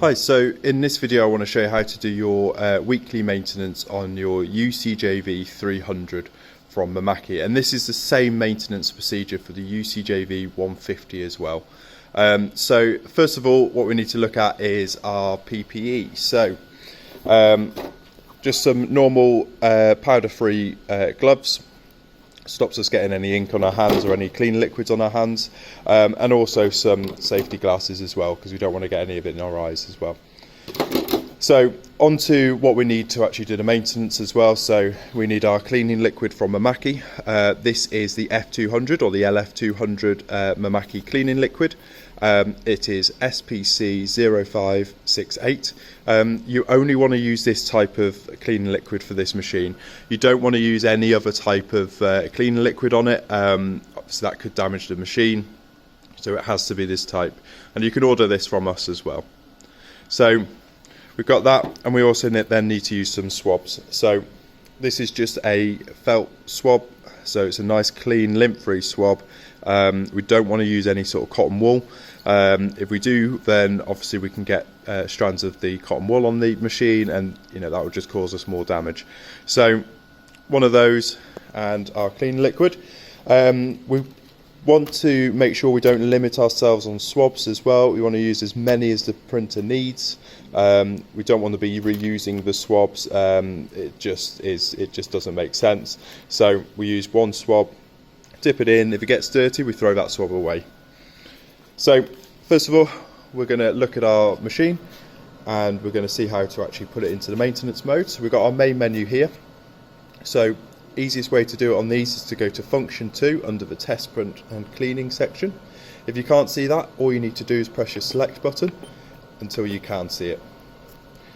Hi, so in this video I want to show you how to do your weekly maintenance on your UCJV150 from Mimaki, and this is the same maintenance procedure for the UCJV150 as well. So first of all, what we need to look at is our PPE. So just some normal powder-free gloves. Stops us getting any ink on our hands or any clean liquids on our hands, and also some safety glasses as well, because we don't want to get any of it in our eyes as well. So on to what we need to actually do the maintenance as well. So we need our cleaning liquid from Mimaki. This is the F200 or the LF200 Mimaki cleaning liquid. It is SPC 0568. You only want to use this type of cleaning liquid for this machine. You don't want to use any other type of cleaning liquid on it, so that could damage the machine. So it has to be this type, and you can order this from us as well. So we've got that, and we also then need to use some swabs. So this is just a felt swab, so it's a nice clean lint-free swab. We don't want to use any sort of cotton wool. If we do, then obviously we can get strands of the cotton wool on the machine, and that will just cause us more damage. So one of those and our clean liquid. We want to make sure we don't limit ourselves on swabs as well. We want to use as many as the printer needs. We don't want to be reusing the swabs. It just doesn't make sense. So we use one swab, dip it in. If it gets dirty, we throw that swab away. So first of all, we're going to look at our machine, and we're going to see how to actually put it into the maintenance mode. So we've got our main menu here. So easiest way to do it on these is to go to function 2 under the test print and cleaning section. If you can't see that, all you need to do is press your select button until you can see it.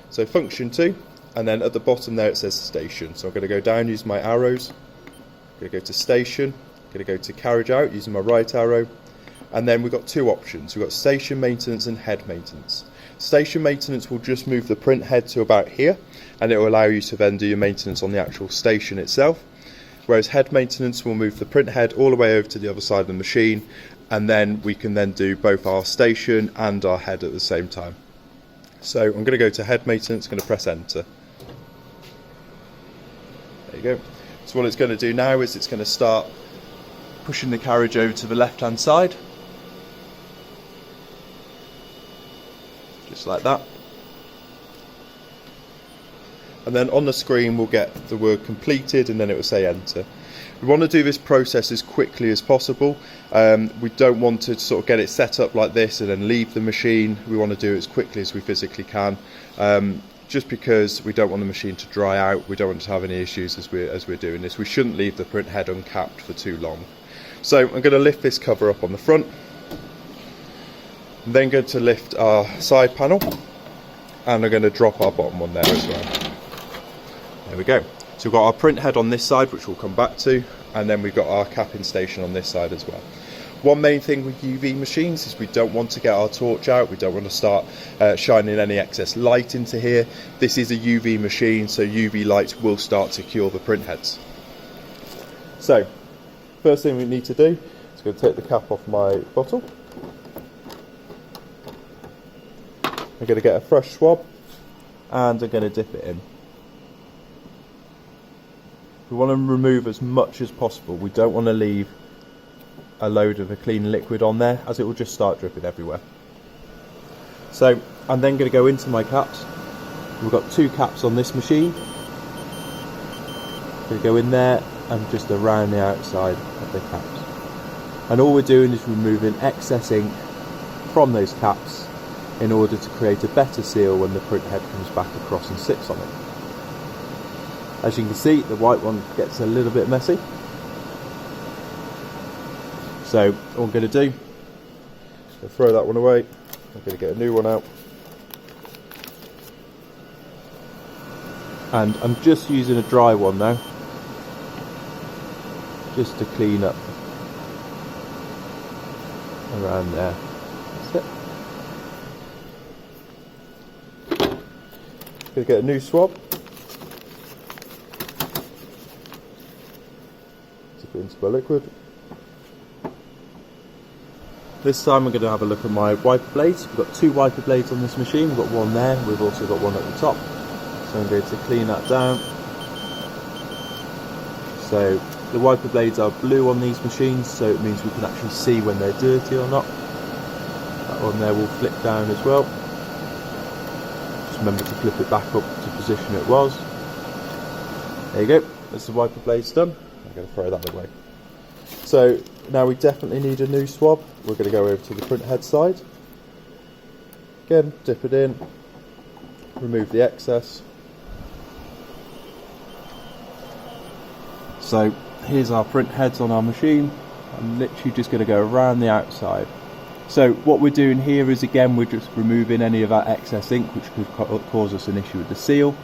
So function 2, and then at the bottom there it says station. So I'm going to go down using my arrows. I'm going to go to station. I'm going to go to carriage out using my right arrow. And then we've got two options. We've got station maintenance and head maintenance. Station maintenance will just move the print head to about here, and it will allow you to then do your maintenance on the actual station itself. Whereas head maintenance will move the print head all the way over to the other side of the machine, and then we can then do both our station and our head at the same time. So I'm going to go to head maintenance, I'm going to press enter. There you go. So what it's going to do now is it's going to start pushing the carriage over to the left hand side. Just like that. And then on the screen we'll get the word completed, and then it will say enter. We want to do this process as quickly as possible. We don't want to sort of get it set up like this and then leave the machine. We want to do it as quickly as we physically can, just because we don't want the machine to dry out. We don't want to have any issues as we're doing this. We shouldn't leave the print head uncapped for too long. So I'm going to lift this cover up on the front. I'm then going to lift our side panel, and I'm going to drop our bottom one there as well. There we go. So we've got our print head on this side, which we'll come back to, and then we've got our capping station on this side as well. One main thing with UV machines is we don't want to get our torch out. We don't want to start shining any excess light into here. This is a UV machine, so UV light will start to cure the print heads. So first thing we need to do is go take the cap off my bottle. I'm going to get a fresh swab, and I'm going to dip it in. We want to remove as much as possible. We don't want to leave a load of a clean liquid on there, as it will just start dripping everywhere. So I'm then going to go into my caps. We've got two caps on this machine. I'm going to go in there and just around the outside of the caps. And all we're doing is removing excess ink from those caps in order to create a better seal when the print head comes back across and sits on it. As you can see, the white one gets a little bit messy. So all I'm going to do is throw that one away. I'm going to get a new one out. And I'm just using a dry one now, just to clean up around there. That's it. Going to get a new swab. Dip it into the liquid. This time we're going to have a look at my wiper blades. We've got 2 wiper blades on this machine. We've got one there, we've also got one at the top. So I'm going to clean that down. So the wiper blades are blue on these machines, so it means we can actually see when they're dirty or not. That one there will flip down as well. Just remember to flip it back up to position it was. There you go, that's the wiper blades done. I'm going to throw that away. So now we definitely need a new swab. We're going to go over to the print head side. Again, dip it in, remove the excess. So here's our print heads on our machine. I'm literally just going to go around the outside. So what we're doing here is, again, we're just removing any of that excess ink which could cause us an issue with the seal.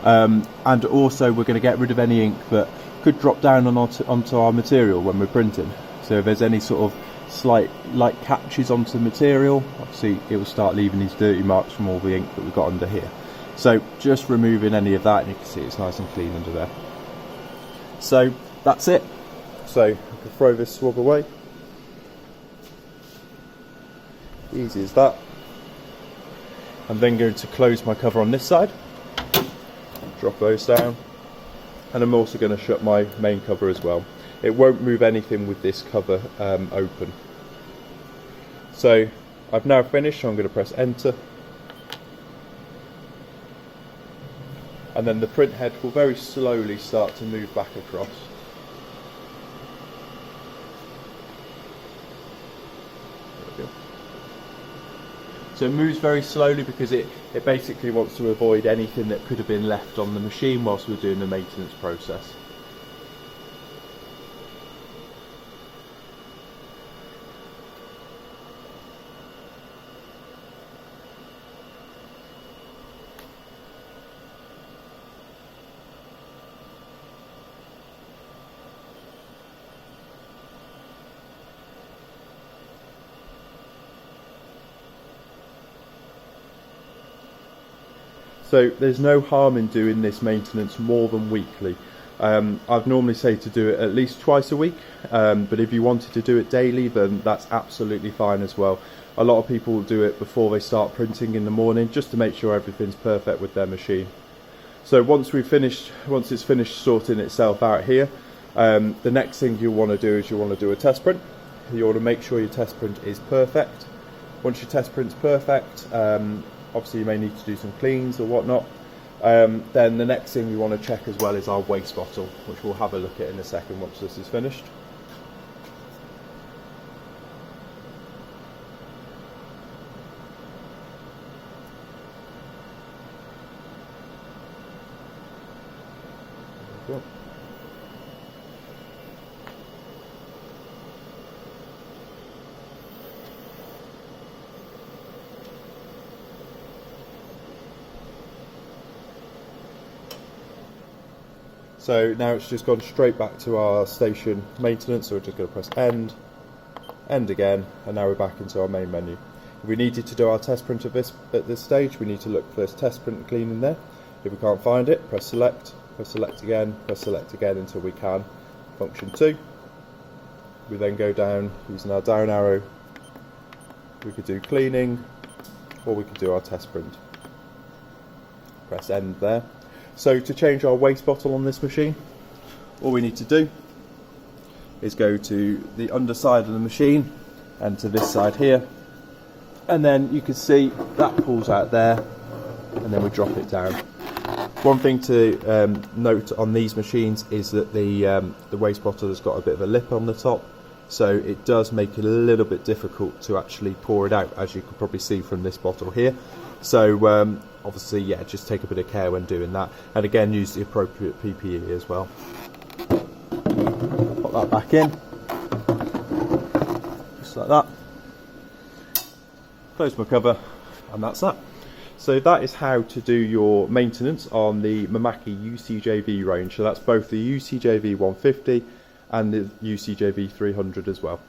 And also we're going to get rid of any ink that could drop down onto our material when we're printing. So if there's any sort of slight light catches onto the material, obviously it will start leaving these dirty marks from all the ink that we've got under here. So just removing any of that, and you can see it's nice and clean under there. So that's it. So I can throw this swab away. Easy as that. I'm then going to close my cover on this side. Drop those down. And I'm also going to shut my main cover as well. It won't move anything with this cover open. So I've now finished, so I'm going to press enter. And then the print head will very slowly start to move back across. There we go. So it moves very slowly because it basically wants to avoid anything that could have been left on the machine whilst we're doing the maintenance process. So there's no harm in doing this maintenance more than weekly. I'd normally say to do it at least twice a week, but if you wanted to do it daily, then that's absolutely fine as well. A lot of people will do it before they start printing in the morning, just to make sure everything's perfect with their machine. So once it's finished sorting itself out here, the next thing you'll want to do is you'll want to do a test print. You want to make sure your test print is perfect. Once your test print's perfect, obviously you may need to do some cleans or whatnot. Then the next thing we want to check as well is our waste bottle, which we'll have a look at in a second once this is finished. There we go. So now it's just gone straight back to our station maintenance, so we're just going to press end, end again, and now we're back into our main menu. If we needed to do our test print at this stage, we need to look for this test print and clean in there. If we can't find it, press select again until we can. Function 2. We then go down using our down arrow. We could do cleaning, or we could do our test print. Press end there. So to change our waste bottle on this machine, all we need to do is go to the underside of the machine and to this side here, and then you can see that pulls out there, and then we drop it down. One thing to note on these machines is that the waste bottle has got a bit of a lip on the top, so it does make it a little bit difficult to actually pour it out, as you can probably see from this bottle here. So obviously, yeah, just take a bit of care when doing that, and again use the appropriate PPE as well. Put that back in, just like that. Close my cover, and that's that. So that is how to do your maintenance on the Mimaki UCJV range. So that's both the UCJV150 and the UCJV300 as well.